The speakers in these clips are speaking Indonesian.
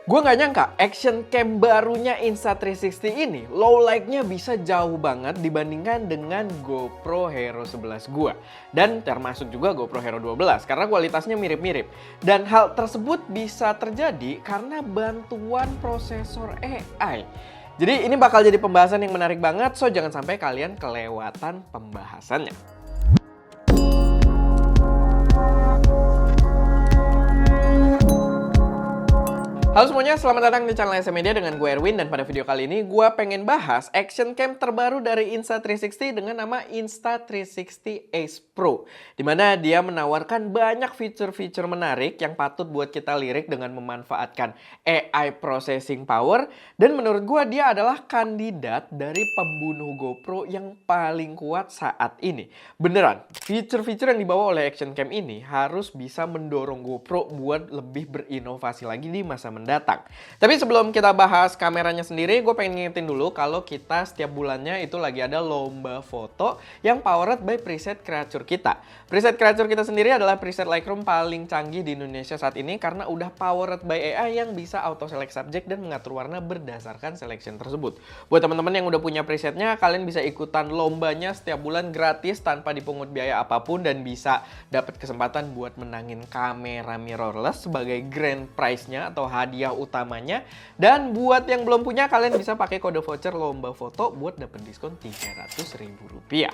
Gue nggak nyangka action cam barunya Insta360 ini low light-nya bisa jauh banget dibandingkan dengan GoPro Hero 11 gue. Dan termasuk juga GoPro Hero 12 karena kualitasnya mirip-mirip. Dan hal tersebut bisa terjadi karena bantuan prosesor AI. Jadi ini bakal jadi pembahasan yang menarik banget, so jangan sampai kalian kelewatan pembahasannya. Halo semuanya, selamat datang di channel SM Media dengan gue Erwin, dan pada video kali ini gue pengen bahas action cam terbaru dari Insta360 dengan nama Insta360 Ace Pro, dimana dia menawarkan banyak fitur-fitur menarik yang patut buat kita lirik dengan memanfaatkan AI processing power, dan menurut gue dia adalah kandidat dari pembunuh GoPro yang paling kuat saat ini. Beneran, fitur-fitur yang dibawa oleh action cam ini harus bisa mendorong GoPro buat lebih berinovasi lagi di masa mendatang. Tapi sebelum kita bahas kameranya sendiri, gue pengen ngingetin dulu kalau kita setiap bulannya itu lagi ada lomba foto yang powered by preset Creature kita. Preset Creature kita sendiri adalah preset Lightroom paling canggih di Indonesia saat ini karena udah powered by AI yang bisa auto select subject dan mengatur warna berdasarkan selection tersebut. Buat teman-teman yang udah punya presetnya, kalian bisa ikutan lombanya setiap bulan gratis tanpa dipungut biaya apapun dan bisa dapat kesempatan buat menangin kamera mirrorless sebagai grand prize-nya atau hadiah utamanya. Dan buat yang belum punya, kalian bisa pakai kode voucher lomba foto buat dapat diskon Rp300.000.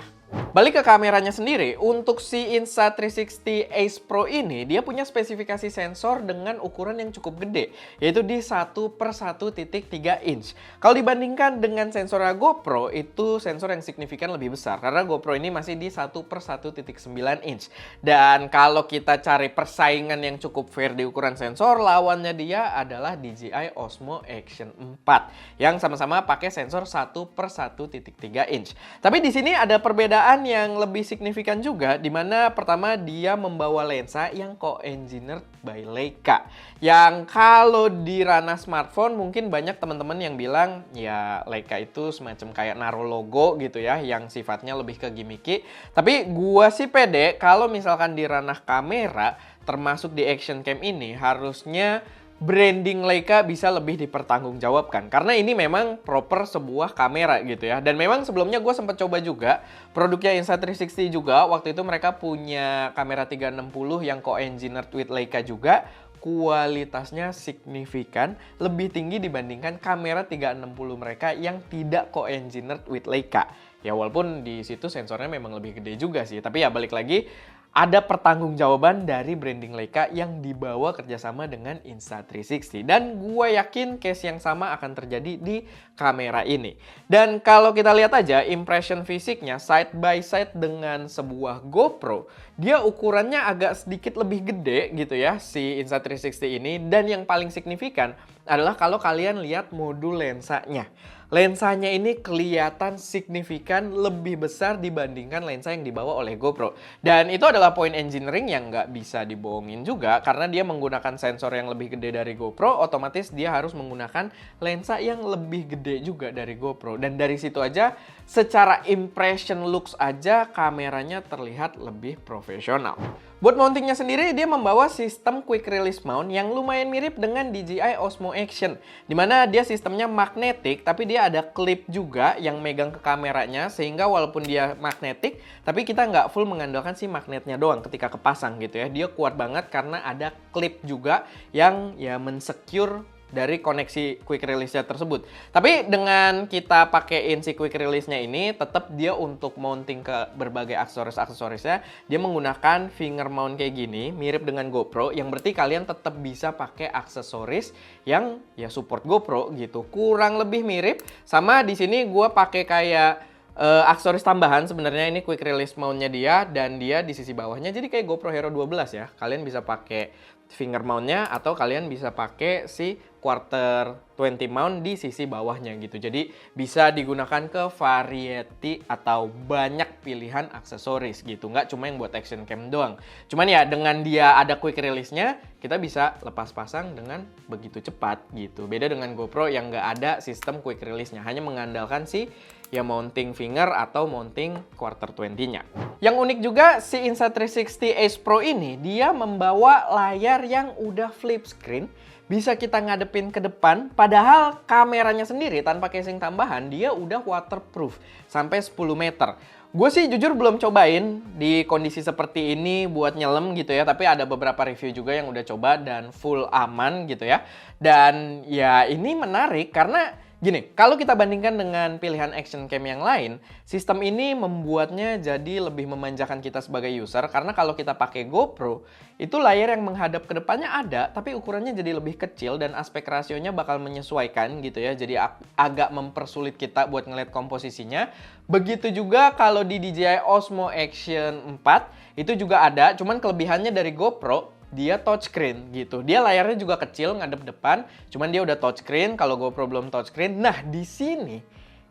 Balik ke kameranya sendiri, untuk si Insta360 Ace Pro ini dia punya spesifikasi sensor dengan ukuran yang cukup gede, yaitu di 1/1.3 inch. Kalau dibandingkan dengan sensor GoPro, itu sensor yang signifikan lebih besar karena GoPro ini masih di 1/1.9 inch. Dan kalau kita cari persaingan yang cukup fair di ukuran sensor, lawannya dia adalah DJI Osmo Action 4 yang sama-sama pakai sensor 1/1.3 inch. Tapi di sini ada perbedaan yang lebih signifikan juga, di mana pertama dia membawa lensa yang co-engineered by Leica. Yang kalau di ranah smartphone mungkin banyak teman-teman yang bilang ya Leica itu semacam kayak naruh logo gitu ya, yang sifatnya lebih ke gimmicky. Tapi gua sih pede kalau misalkan di ranah kamera termasuk di action cam ini harusnya branding Leica bisa lebih dipertanggungjawabkan karena ini memang proper sebuah kamera gitu ya. Dan memang sebelumnya gue sempat coba juga produknya Insta360 juga. Waktu itu mereka punya kamera 360 yang co-engineered with Leica juga. Kualitasnya signifikan lebih tinggi dibandingkan kamera 360 mereka yang tidak co-engineered with Leica. Ya walaupun di situ sensornya memang lebih gede juga sih, tapi ya balik lagi ada pertanggungjawaban dari branding Leica yang dibawa kerjasama dengan Insta360. Dan gue yakin case yang sama akan terjadi di kamera ini. Dan kalau kita lihat aja impression fisiknya side by side dengan sebuah GoPro, dia ukurannya agak sedikit lebih gede gitu ya si Insta360 ini. Dan yang paling signifikan adalah kalau kalian lihat modul lensanya. Lensanya ini kelihatan signifikan lebih besar dibandingkan lensa yang dibawa oleh GoPro. Dan itu adalah point engineering yang nggak bisa dibohongin juga karena dia menggunakan sensor yang lebih gede dari GoPro, otomatis dia harus menggunakan lensa yang lebih gede juga dari GoPro. Dan dari situ aja, secara impression looks aja kameranya terlihat lebih profesional. Buat mountingnya sendiri, dia membawa sistem quick release mount yang lumayan mirip dengan DJI Osmo Action, dimana dia sistemnya magnetik, tapi dia ada klip juga yang megang ke kameranya, sehingga walaupun dia magnetik, tapi kita nggak full mengandalkan si magnetnya doang ketika kepasang gitu ya. Dia kuat banget karena ada klip juga yang ya mensecure dari koneksi quick release-nya tersebut. Tapi dengan kita pakein si quick release-nya ini, tetap dia untuk mounting ke berbagai aksesoris-aksesorisnya, dia menggunakan finger mount kayak gini, mirip dengan GoPro, yang berarti kalian tetap bisa pakai aksesoris yang ya support GoPro gitu. Kurang lebih mirip, sama di sini gue pakai kayak aksesoris tambahan sebenarnya. Ini quick release mount-nya dia, dan dia di sisi bawahnya jadi kayak GoPro Hero 12 ya. Kalian bisa pakai finger mount-nya atau kalian bisa pakai si quarter 20 mount di sisi bawahnya gitu. Jadi bisa digunakan ke variety atau banyak pilihan aksesoris gitu. Nggak cuma yang buat action cam doang. Cuman ya dengan dia ada quick release-nya, kita bisa lepas pasang dengan begitu cepat gitu. Beda dengan GoPro yang nggak ada sistem quick release-nya. Hanya mengandalkan si ya mounting finger atau mounting quarter 20-nya. Yang unik juga si Insta360 Ace Pro ini, dia membawa layar yang udah flip screen bisa kita ngadepin ke depan, padahal kameranya sendiri tanpa casing tambahan, dia udah waterproof sampai 10 meter. Gue sih jujur belum cobain di kondisi seperti ini buat nyelam gitu ya, tapi ada beberapa review juga yang udah coba dan full aman gitu ya. Dan ya ini menarik karena gini, kalau kita bandingkan dengan pilihan action cam yang lain, sistem ini membuatnya jadi lebih memanjakan kita sebagai user karena kalau kita pakai GoPro, itu layar yang menghadap ke depannya ada, tapi ukurannya jadi lebih kecil dan aspek rasionya bakal menyesuaikan gitu ya, jadi agak mempersulit kita buat ngeliat komposisinya. Begitu juga kalau di DJI Osmo Action 4, itu juga ada, cuman kelebihannya dari GoPro, dia touchscreen gitu. Dia layarnya juga kecil ngadep depan, cuman dia udah touchscreen. Kalau GoPro belum touchscreen. Nah, di sini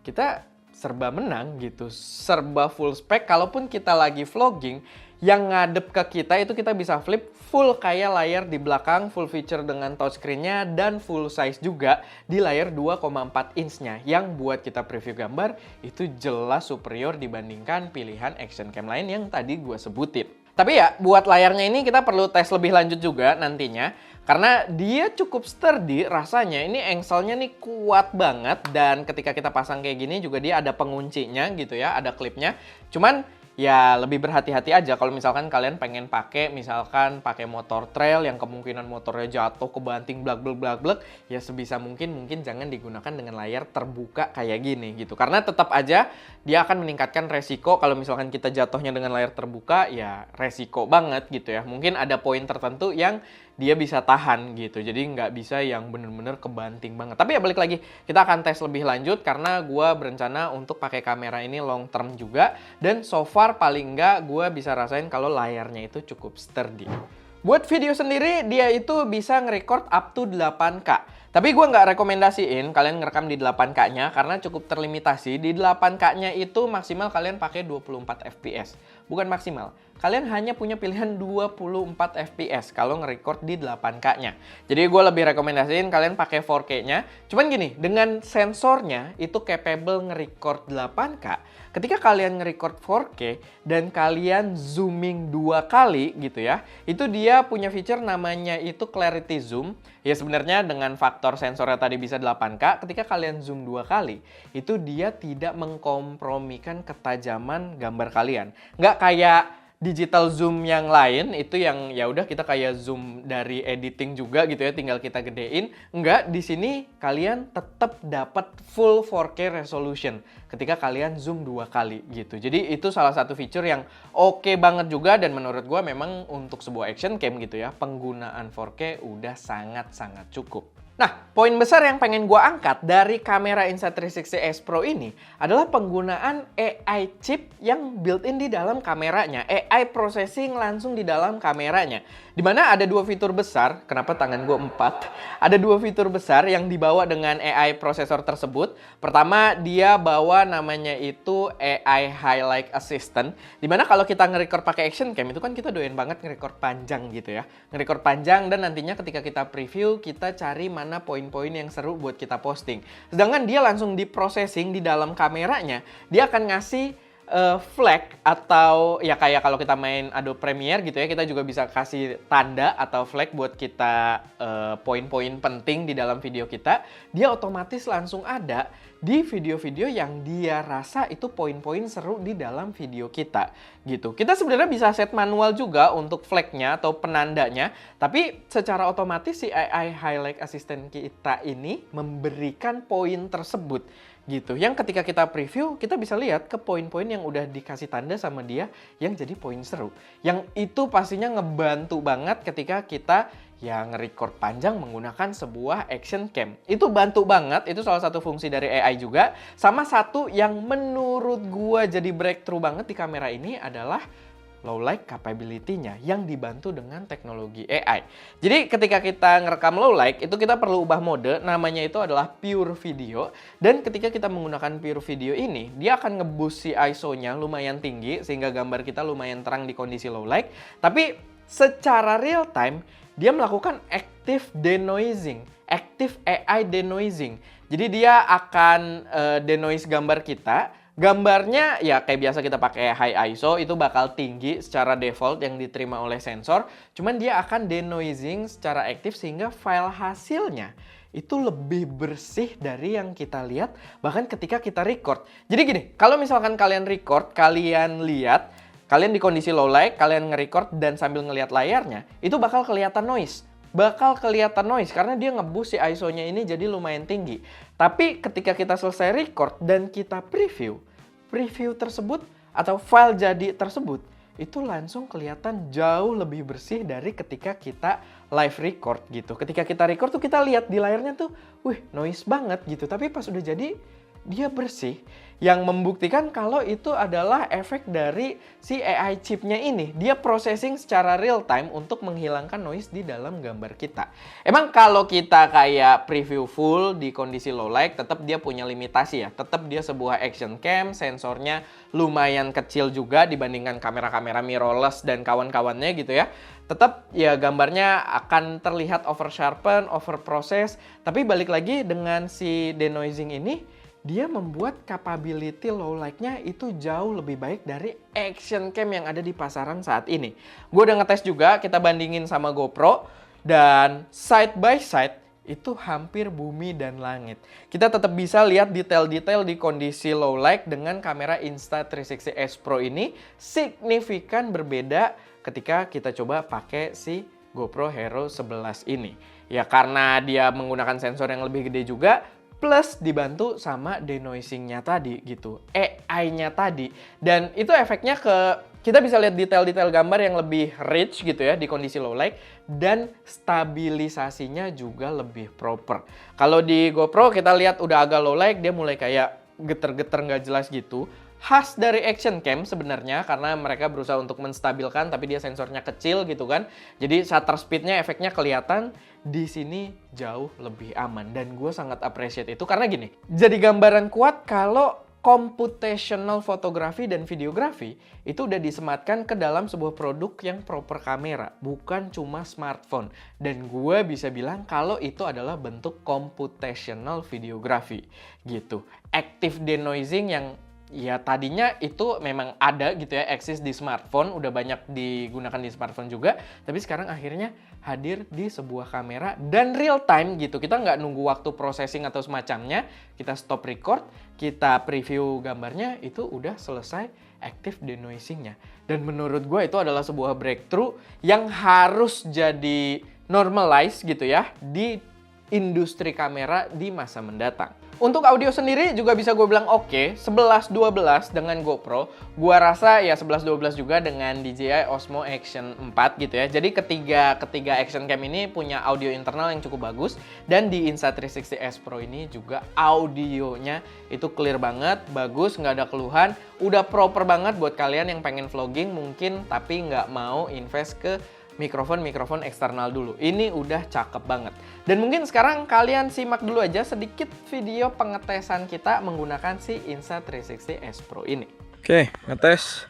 kita serba menang gitu. Serba full spec. Kalaupun kita lagi vlogging, yang ngadep ke kita itu kita bisa flip full kayak layar di belakang, full feature dengan touchscreen-nya dan full size juga di layar 2,4 inch-nya. Yang buat kita preview gambar itu jelas superior dibandingkan pilihan action cam lain yang tadi gue sebutin. Tapi ya, buat layarnya ini kita perlu tes lebih lanjut juga nantinya. Karena dia cukup sturdy rasanya. Ini engselnya nih kuat banget. Dan ketika kita pasang kayak gini juga dia ada penguncinya gitu ya. Ada klipnya. Cuman ya lebih berhati-hati aja kalau misalkan kalian pengen pakai motor trail yang kemungkinan motornya jatuh, kebanting, blak-blak, ya sebisa mungkin jangan digunakan dengan layar terbuka kayak gini gitu. Karena tetap aja dia akan meningkatkan resiko kalau misalkan kita jatuhnya dengan layar terbuka, ya resiko banget gitu ya. Mungkin ada poin tertentu yang dia bisa tahan gitu, jadi nggak bisa yang bener-bener kebanting banget. Tapi ya balik lagi, kita akan tes lebih lanjut karena gue berencana untuk pakai kamera ini long term juga. Dan so far paling nggak gue bisa rasain kalau layarnya itu cukup sturdy. Buat video sendiri, dia itu bisa nge-record up to 8K. Tapi gue nggak rekomendasiin kalian ngerekam di 8K-nya karena cukup terlimitasi. Di 8K-nya itu maksimal kalian pakai 24 fps. Bukan maksimal. Kalian hanya punya pilihan 24 fps kalau nge-record di 8K-nya. Jadi gue lebih rekomendasiin kalian pakai 4K-nya. Cuman gini, dengan sensornya itu capable nge-record 8K. Ketika kalian nge-record 4K dan kalian zooming 2 kali gitu ya, itu dia punya feature namanya itu clarity zoom. Ya sebenarnya dengan faktor sensornya tadi bisa 8K, ketika kalian zoom 2 kali, itu dia tidak mengkompromikan ketajaman gambar kalian. Nggak kayak digital zoom yang lain, itu yang ya udah kita kayak zoom dari editing juga gitu ya, tinggal kita gedein. Enggak, di sini kalian tetap dapat full 4K resolution ketika kalian zoom 2 kali gitu. Jadi itu salah satu feature yang oke banget juga dan menurut gua memang untuk sebuah action cam gitu ya, penggunaan 4K udah sangat-sangat cukup. Nah, poin besar yang pengen gue angkat dari kamera Insta360 Pro ini adalah penggunaan AI chip yang built-in di dalam kameranya. AI processing langsung di dalam kameranya. Dimana ada dua fitur besar, kenapa tangan gue 4? Ada dua fitur besar yang dibawa dengan AI prosesor tersebut. Pertama, dia bawa namanya itu AI Highlight Assistant. Dimana kalau kita nge-record pakai action cam, itu kan kita doyan banget nge-record panjang gitu ya. Nge-record panjang dan nantinya ketika kita preview, kita cari mana poin-poin yang seru buat kita posting. Sedangkan dia langsung di-processing di dalam kameranya, dia akan ngasih flag atau ya kayak kalau kita main Adobe Premiere gitu ya, kita juga bisa kasih tanda atau flag buat kita poin-poin penting di dalam video kita. Dia otomatis langsung ada di video-video yang dia rasa itu poin-poin seru di dalam video kita gitu. Kita sebenarnya bisa set manual juga untuk flagnya atau penandanya, tapi secara otomatis si AI Highlight Assistant kita ini memberikan poin tersebut gitu. Yang ketika kita preview, kita bisa lihat ke poin-poin yang udah dikasih tanda sama dia yang jadi poin seru. Yang itu pastinya ngebantu banget ketika kita ya nge-record panjang menggunakan sebuah action cam. Itu bantu banget, itu salah satu fungsi dari AI juga. Sama satu yang menurut gua jadi breakthrough banget di kamera ini adalah low light capability-nya yang dibantu dengan teknologi AI. Jadi ketika kita ngerekam low light, itu kita perlu ubah mode, namanya itu adalah pure video. Dan ketika kita menggunakan pure video ini, dia akan nge-boost si ISO-nya lumayan tinggi, sehingga gambar kita lumayan terang di kondisi low light. Tapi secara real time, dia melakukan active denoising, active AI denoising. Jadi dia akan denoise gambar kita, Gambarnya ya kayak biasa kita pakai high ISO, itu bakal tinggi secara default yang diterima oleh sensor. Cuman dia akan denoising secara aktif sehingga file hasilnya itu lebih bersih dari yang kita lihat bahkan ketika kita record. Jadi gini, kalau misalkan kalian record, kalian lihat, kalian di kondisi low light, kalian nge-record dan sambil ngelihat layarnya, itu bakal kelihatan noise. Karena dia nge-boost si ISO-nya ini jadi lumayan tinggi. Tapi ketika kita selesai record dan kita preview tersebut atau file jadi tersebut itu langsung kelihatan jauh lebih bersih dari ketika kita live record gitu. Ketika kita record tuh kita lihat di layarnya tuh, wih noise banget gitu. Tapi pas udah jadi dia bersih, yang membuktikan kalau itu adalah efek dari si AI chipnya ini. Dia processing secara real time untuk menghilangkan noise di dalam gambar kita. Emang kalau kita kayak preview full di kondisi low light, tetap dia punya limitasi ya. Tetap dia sebuah action cam, sensornya lumayan kecil juga dibandingkan kamera-kamera mirrorless dan kawan-kawannya gitu ya. Tetap ya gambarnya akan terlihat over sharpen, over process. Tapi balik lagi dengan si denoising ini, dia membuat capability low light-nya itu jauh lebih baik dari action cam yang ada di pasaran saat ini. Gue udah ngetes juga, kita bandingin sama GoPro, dan side by side itu hampir bumi dan langit. Kita tetap bisa lihat detail-detail di kondisi low light dengan kamera Insta360S Pro ini signifikan berbeda ketika kita coba pakai si GoPro Hero 11 ini. Ya karena dia menggunakan sensor yang lebih gede juga, plus dibantu sama denoising-nya tadi gitu, AI-nya tadi. Dan itu efeknya kita bisa lihat detail-detail gambar yang lebih rich gitu ya di kondisi low light, dan stabilisasinya juga lebih proper. Kalau di GoPro kita lihat udah agak low light, dia mulai kayak geter-geter nggak jelas gitu. Khas dari action cam sebenarnya karena mereka berusaha untuk menstabilkan tapi dia sensornya kecil gitu kan. Jadi shutter speednya efeknya kelihatan. Di sini jauh lebih aman dan gue sangat appreciate itu karena gini. Jadi gambaran kuat kalau computational fotografi dan videografi itu udah disematkan ke dalam sebuah produk yang proper kamera, bukan cuma smartphone. Dan gue bisa bilang kalau itu adalah bentuk computational videografi gitu. Active denoising yang ya tadinya itu memang ada gitu ya, eksis di smartphone, udah banyak digunakan di smartphone juga, tapi sekarang akhirnya hadir di sebuah kamera dan real time gitu. Kita nggak nunggu waktu processing atau semacamnya, kita stop record, kita preview gambarnya, itu udah selesai active denoisingnya. Dan menurut gue itu adalah sebuah breakthrough yang harus jadi normalize gitu ya di industri kamera di masa mendatang. Untuk audio sendiri juga bisa gue bilang oke, 11-12 dengan GoPro. Gue rasa ya 11-12 juga dengan DJI Osmo Action 4 gitu ya. Jadi ketiga action cam ini punya audio internal yang cukup bagus. Dan di Insta360S Pro ini juga audionya itu clear banget, bagus, nggak ada keluhan. Udah proper banget buat kalian yang pengen vlogging mungkin tapi nggak mau invest ke mikrofon eksternal dulu. Ini udah cakep banget. Dan mungkin sekarang kalian simak dulu aja sedikit video pengetesan kita menggunakan si Insta360S Pro ini. Oke, ngetes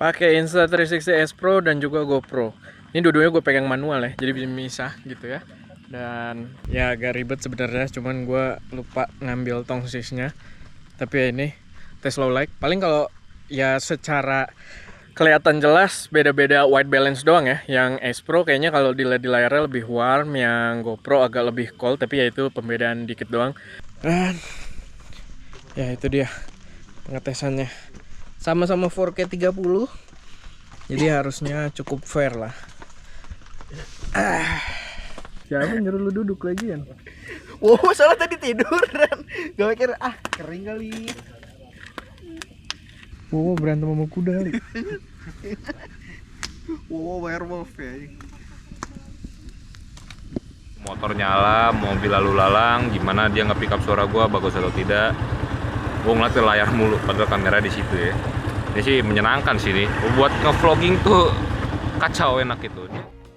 pakai Insta360S Pro dan juga GoPro. Ini dua-duanya gue pegang manual ya, jadi bisa misah gitu ya. Dan ya agak ribet sebenarnya, cuman gue lupa ngambil tong sisnya. Tapi ya ini tes low light. Paling kalau ya secara kelihatan jelas beda-beda white balance doang ya. Yang S Pro kayaknya kalau dilihat di layarnya lebih warm, yang GoPro agak lebih cold, tapi ya itu pembedaan dikit doang. Dan ya itu dia pengetesannya. Sama-sama 4K 30. Jadi harusnya cukup fair lah. Siapa nyuruh lu duduk lagi kan? Wow, salah tadi tiduran. Gak mikir kering kali. Wow, berantem sama kuda kali. Wow, werewolf ya. Motor nyala, mobil lalu lalang, gimana dia nge-pick up suara gua bagus atau tidak. Gua ngeliat ke layar mulu, padahal kamera di situ ya. Ini sih menyenangkan sih nih. Buat nge-vlogging tuh kacau enak gitu.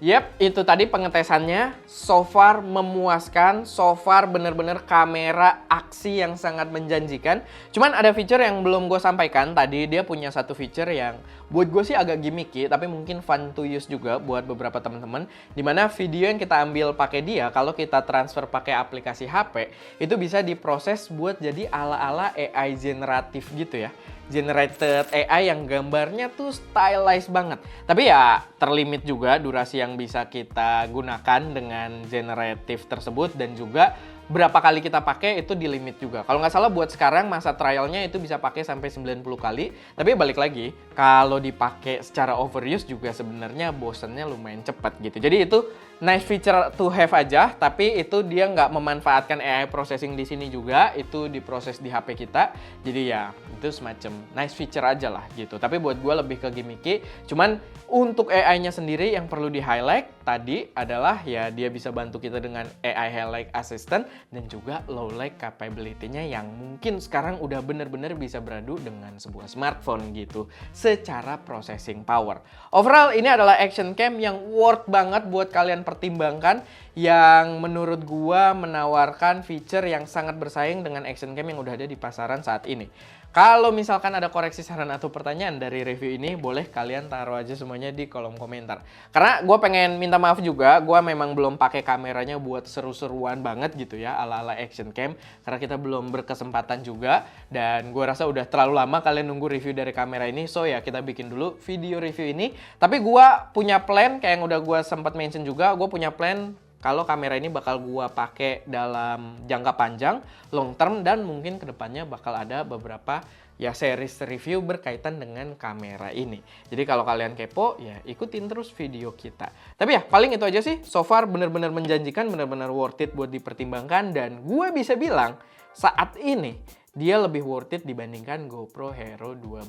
Yep, itu tadi pengetesannya. So far memuaskan, so far bener-bener kamera aksi yang sangat menjanjikan. Cuman ada feature yang belum gue sampaikan. Tadi dia punya satu feature yang buat gue sih agak gimmicky, tapi mungkin fun to use juga buat beberapa teman-teman. Dimana video yang kita ambil pakai dia, kalau kita transfer pakai aplikasi HP, itu bisa diproses buat jadi ala-ala AI generatif gitu ya. Generated AI yang gambarnya tuh stylized banget. Tapi ya terlimit juga durasi yang bisa kita gunakan dengan generatif tersebut, dan juga berapa kali kita pakai itu di limit juga. Kalau nggak salah buat sekarang masa trialnya itu bisa pakai sampai 90 kali. Tapi balik lagi, kalau dipakai secara overuse juga sebenarnya bosennya lumayan cepat gitu. Jadi itu nice feature to have aja, tapi itu dia nggak memanfaatkan AI processing di sini juga, itu diproses di HP kita. Jadi ya itu semacam nice feature aja lah gitu. Tapi buat gue lebih ke gimmicky. Cuman untuk AI-nya sendiri yang perlu di-highlight tadi adalah ya dia bisa bantu kita dengan AI Highlight Assistant dan juga low light capability-nya yang mungkin sekarang udah bener-bener bisa beradu dengan sebuah smartphone gitu secara processing power. Overall ini adalah action cam yang worth banget buat kalian pertimbangkan, yang menurut gua menawarkan feature yang sangat bersaing dengan action cam yang udah ada di pasaran saat ini. Kalau misalkan ada koreksi, saran, atau pertanyaan dari review ini, boleh kalian taruh aja semuanya di kolom komentar. Karena gue pengen minta maaf juga, gue memang belum pakai kameranya buat seru-seruan banget gitu ya, ala-ala action cam. Karena kita belum berkesempatan juga, dan gue rasa udah terlalu lama kalian nunggu review dari kamera ini. So ya kita bikin dulu video review ini. Tapi gue punya plan, kayak yang udah gue sempat mention juga, gue punya plan kalau kamera ini bakal gua pakai dalam jangka panjang, long term, dan mungkin kedepannya bakal ada beberapa ya series review berkaitan dengan kamera ini. Jadi kalau kalian kepo, ya ikutin terus video kita. Tapi ya paling itu aja sih. So far bener-bener menjanjikan, bener-bener worth it buat dipertimbangkan, dan gue bisa bilang saat ini dia lebih worth it dibandingkan GoPro Hero 12.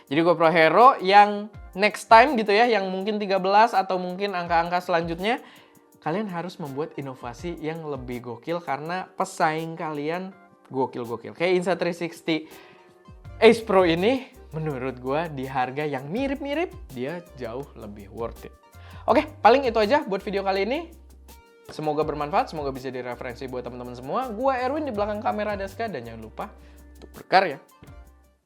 Jadi GoPro Hero yang next time gitu ya, yang mungkin 13 atau mungkin angka-angka selanjutnya, kalian harus membuat inovasi yang lebih gokil karena pesaing kalian gokil-gokil. Kayak Insta360 Ace Pro ini menurut gue di harga yang mirip-mirip dia jauh lebih worth it. Oke, paling itu aja buat video kali ini. Semoga bermanfaat, semoga bisa direferensi buat teman-teman semua. Gue Erwin, di belakang kamera Daska, dan jangan lupa untuk berkarya.